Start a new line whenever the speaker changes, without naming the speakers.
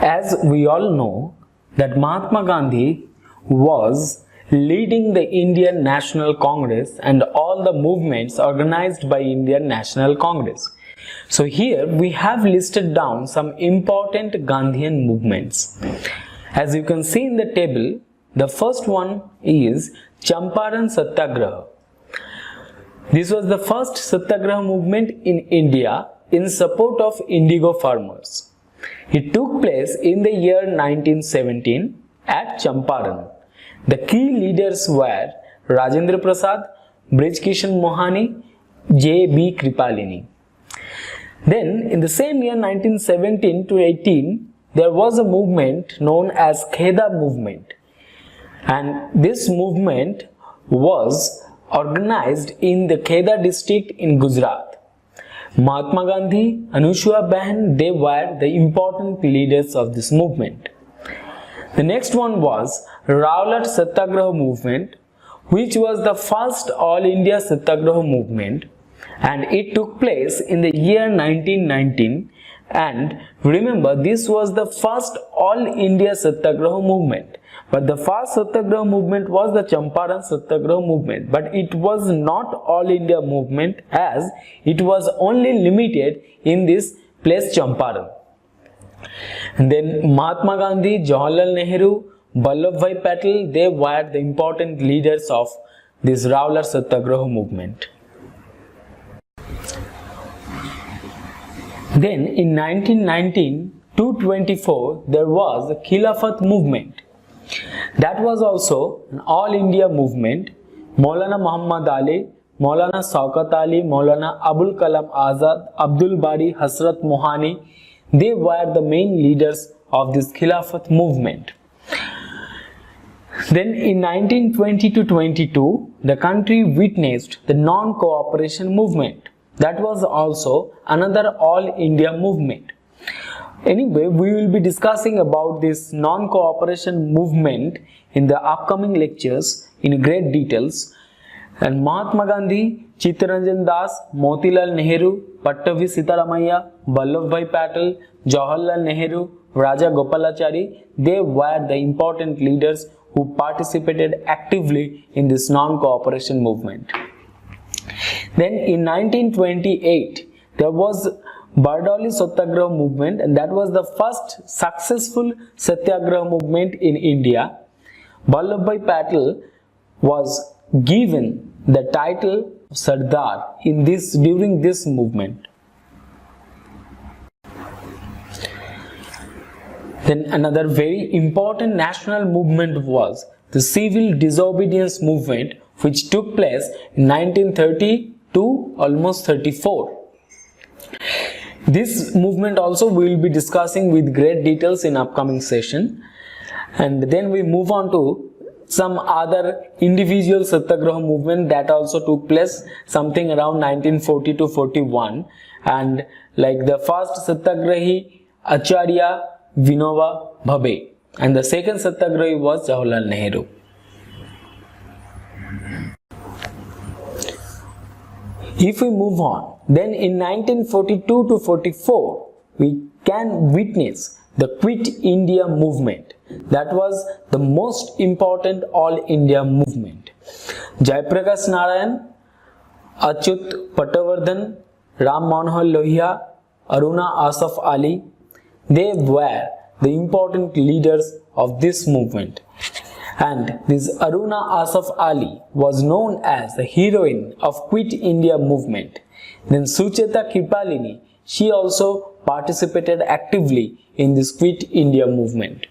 As we all know that Mahatma Gandhi was leading the Indian National Congress and all the movements organized by Indian National Congress. So here we have listed down some important Gandhian movements. As you can see in the table, the first one is Champaran Satyagraha. This was the first Satyagraha movement in India in support of indigo farmers. It took place in the year 1917 at Champaran. The key leaders were Rajendra Prasad, Brij Kishan Mohani, J.B. Kripalini. Then in the same year 1917 to 18, there was a movement known as Kheda movement, and this movement was organized in the Kheda district in Gujarat. Mahatma Gandhi, Anusua Behan, they were the important leaders of this movement. The next one was Rowlatt Satyagraha movement, which was the first All India Satyagraha movement, and it took place in the year 1919. And remember, this was the first All India Satyagraha movement. But the first Satyagraha movement was the Champaran Satyagraha movement. But it was not All India movement, as it was only limited in this place Champaran. And then Mahatma Gandhi, Jawaharlal Nehru, Vallabhbhai Patel, they were the important leaders of this Rowlatt Satyagraha movement. Then in 1919 to 24, there was the Khilafat movement. That was also an all India movement. Maulana Muhammad Ali, Maulana Shaukat Ali, Maulana Abul Kalam Azad, Abdul Bari Hasrat Mohani, they were the main leaders of this Khilafat movement. Then in 1920 to 22, the country witnessed the non-cooperation movement. That was also another all India movement. Anyway, we will be discussing about this non-cooperation movement in the upcoming lectures in great details. And Mahatma Gandhi, Chittaranjan Das, Motilal Nehru, Pattavi Sitaramaiah, Vallabhbhai Patel, Jawaharlal Nehru, Raja Gopalachari, they were the important leaders who participated actively in this non-cooperation movement. Then in 1928, there was Bardoli Satyagraha movement, and that was the first successful Satyagraha movement in India. Vallabhbhai Patel was given the title Sardar during this movement. Then another very important national movement was the civil disobedience movement, which took place in 1930 to almost 34. This movement also we will be discussing with great details in upcoming session. And then we move on to some other individual Satyagraha movement that also took place something around 1940 to 41. And like the first Satyagrahi, Acharya Vinoba Bhabhe, and the second Satyagrahi was Jawaharlal Nehru. If we move on, then in 1942 to 44, we can witness the Quit India movement. That was the most important All India movement. Jayaprakash Narayan, Achyut Patavardhan, Ram Manohar Lohia, Aruna Asaf Ali, they were the important leaders of this movement. And this Aruna Asaf Ali was known as the heroine of Quit India movement. Then Sucheta Kripalini, she also participated actively in this Quit India movement.